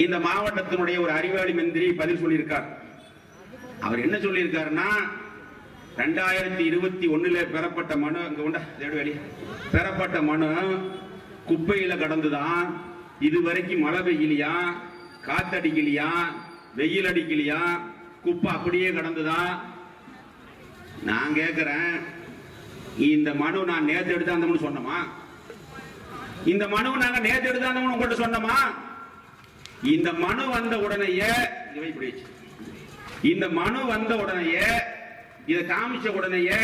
இந்த மாவட்டத்தினுடைய ஒரு அறிவாளி மந்திரி பதில் சொல்லியிருக்கார். அவர் என்ன சொல்லியிருக்காருன்னா, 2021 பெறப்பட்ட மனு பெறப்பட்ட மனு குப்பையில கடந்துதான். இதுவரைக்கும் மழை பெய்யலையா, காத்தடிக்கலையா, வெயில் அடிக்கலையா, குப்பை அப்படியே கடந்துதான். நான் கேட்கிறேன், இந்த மனு நான் நேற்று எடுத்தாந்தோம்னு சொன்னோமா? இந்த மனு நாங்க நேற்று எடுத்தாந்தோம்னு உங்கள்கிட்ட சொன்னோமா? இந்த மனு வந்த உடனேயே இந்த மனு வந்த உடனேயே இதை காமிச்ச உடனேயே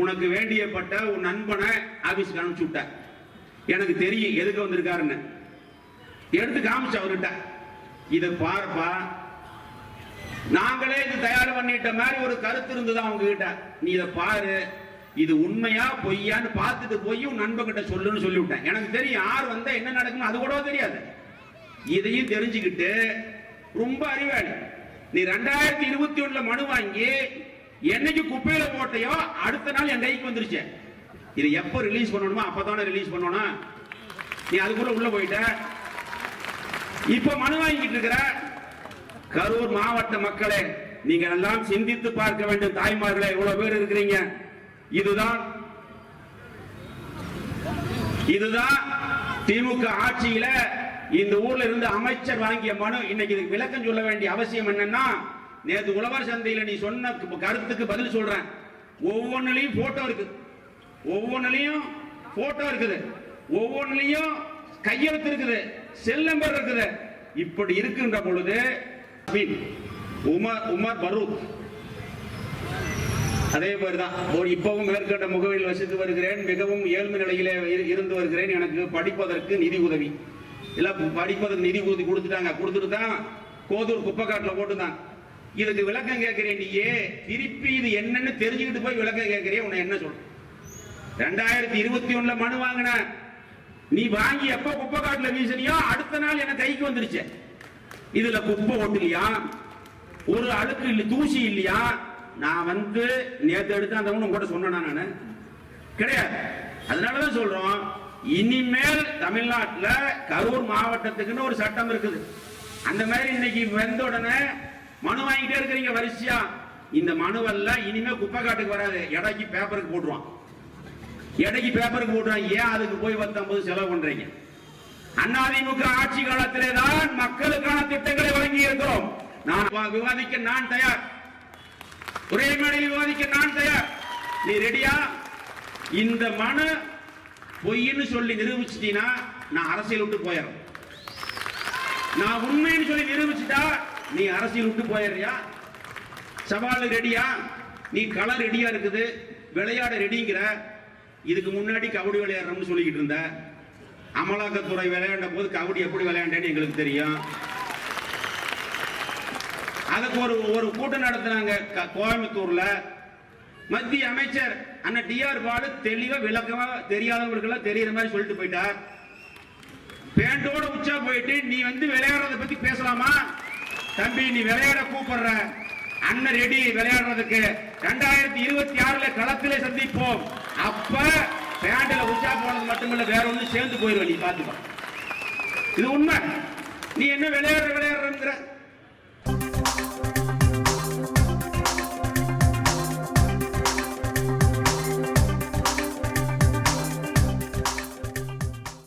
உனக்கு வேண்டியப்பட்ட உன் நண்பனை ஆபீஸ்க்கு அனுப்பிச்சு விட்ட. எனக்கு தெரியும் எதுக்கு வந்திருக்காருன்னு. எடுத்து காமிச்ச அவர்கிட்ட, இதை பாருப்பா, நாங்களே இது தயார் பண்ணிட்ட மாதிரி ஒரு கருத்து இருந்தது அவங்க கிட்ட. நீ இதை பாரு, இது உண்மையா பொய்யான்னு பார்த்துட்டு போய் உன் நண்பன் கிட்ட சொல்லுன்னு சொல்லிவிட்டேன். எனக்கு தெரியும் யார் வந்தா என்ன நடக்கும் அது கூட தெரியாது. இதையும் தெரிஞ்சுக்கிட்டு ரொம்ப அறிவாளி நீ 2021 மனு வாங்கி என்னைக்கு குப்பையில போட்டையோ அடுத்த நாள் என் கைக்கு வந்துருச்சு. இது எப்ப ரிலீஸ் பண்ணணுமோ அப்பதானே ரிலீஸ் பண்ணணும். நீ அதுக்குள்ள உள்ள போயிட்ட. இப்ப மனு வாங்கிட்டு இருக்கிற கரூர் மாவட்ட மக்களே, நீங்க எல்லாம் சிந்தித்து பார்க்க வேண்டும். தாய்மார்களே, இவ்வளவு பேர் இருக்கிறீங்க. இதுதான் திமுக ஆட்சியில இந்த ஊர்ல இருந்து அமைச்சர் வாங்கிய மனு. இன்னைக்கு இதுக்கு விளக்கம் சொல்ல வேண்டிய அவசியம் என்னன்னா, நேற்று உழவர் சந்தையில நீ சொன்ன கருத்துக்கு பதில் சொல்றேன். ஒவ்வொன்னுலயும் போட்டோ இருக்குது, ஒவ்வொன்னுலயும் போட்டோ இருக்குது, ஒவ்வொன்னுலயும் கையெழுத்து இருக்குது, செல் நம்பர் இருக்குது. இப்படி இருக்கின்ற பொழுது உமர் பரூக் அதே மாதிரிதான். இப்பவும் மேற்கண்ட முகவரில் வசித்து வருகிறேன், மிகவும் ஏழ்மை நிலையிலே இருந்து வருகிறேன், எனக்கு படிப்பதற்கு நிதி உதவி எல்லாம் படிப்பதற்கு நிதி உதவி கொடுத்துட்டு தான் கோதூர் குப்பைக்காட்டில் போட்டுதான். இதுக்கு விளக்கம் கேட்கிறேன். நீயே திருப்பி இது என்னன்னு தெரிஞ்சுக்கிட்டு போய் விளக்கம் கேட்கிறேன். உன்னை என்ன சொல்ற? 2021 மனு வாங்கின நீ வாங்கி எப்ப குப்பைக்காட்டில் வீசனியோ அடுத்த நாள் எனக்கு கைக்கு வந்துருச்சு. இதுல குப்பை ஓட்டலையா, ஒரு அழுக்கு இல்ல, தூசி இல்லையா? நான் நேற்று எடுத்து அந்த கூட சொன்னா நானு கிடையாது. அதனாலதான் சொல்றோம், இனிமேல் தமிழ்நாட்டில் கரூர் மாவட்டத்துக்குன்னு ஒரு சட்டம் இருக்குது. அந்த மாதிரி இன்னைக்கு வந்த உடனே மனு வாங்கிட்டே இருக்கிறீங்க வரிசையா. இந்த மனுவெல்லாம் இனிமே குப்பை காட்டுக்கு வராது, எடைக்கு பேப்பருக்கு போட்டுருவான். ஏன் அதுக்கு போய் 19 செலவு பண்றீங்க? அதிமுக ஆட்சி காலத்திலே தான் மக்களுக்கான திட்டங்களை வழங்கி இருக்கிறோம். நான் விவாதிக்க நான் தயார், ஒரே மேடையில் விவாதிக்க நான் தயார். நீ ரெடியா? இந்த மனு பொய்ன்னு சொல்லி நிரூபிச்சிட்டீனா நான் அரசியல் விட்டு போயிடுறேன். நான் உண்மைன்னு சொல்லி நிரூபிச்சுட்டா நீ அரசியல் விட்டு போயிடுறியா? சவால் ரெடியா? நீ களம் ரெடியா இருக்குது, விளையாட ரெடிங்கிற. இதுக்கு முன்னாடி கபடி விளையாடுறோம்னு சொல்லிக்கிட்டு இருந்த. அமலாக்கத்துறை விளையாண்ட போது கபடி எப்படி விளையாண்டேன்னு எங்களுக்கு தெரியும். அதுக்கு ஒரு கூட்டம் நடத்தினாங்க கோயம்புத்தூர்ல. மத்திய அமைச்சர் அண்ணன் டிஆர் பாலு தெளிவா விளக்கமா தெரியாதவர்களுக்கு தெரியுற மாதிரி சொல்லிட்டு போயிட்டார். பேண்டோட உச்சா போயிட்டு நீ விளையாடுறத பத்தி பேசலாமா? தம்பி, நீ விளையாட கூப்பிடுற அண்ணன் ரெடி விளையாடுறதுக்கு. 2026 களத்திலே சந்திப்போம். அப்ப பேண்டில் உச்சா போனது மட்டுமில்ல, வேற ஒண்ணு சேர்ந்து போயிருவ. நீ பாத்துக்கோ, இது உண்மை. நீ என்ன விளையாடுற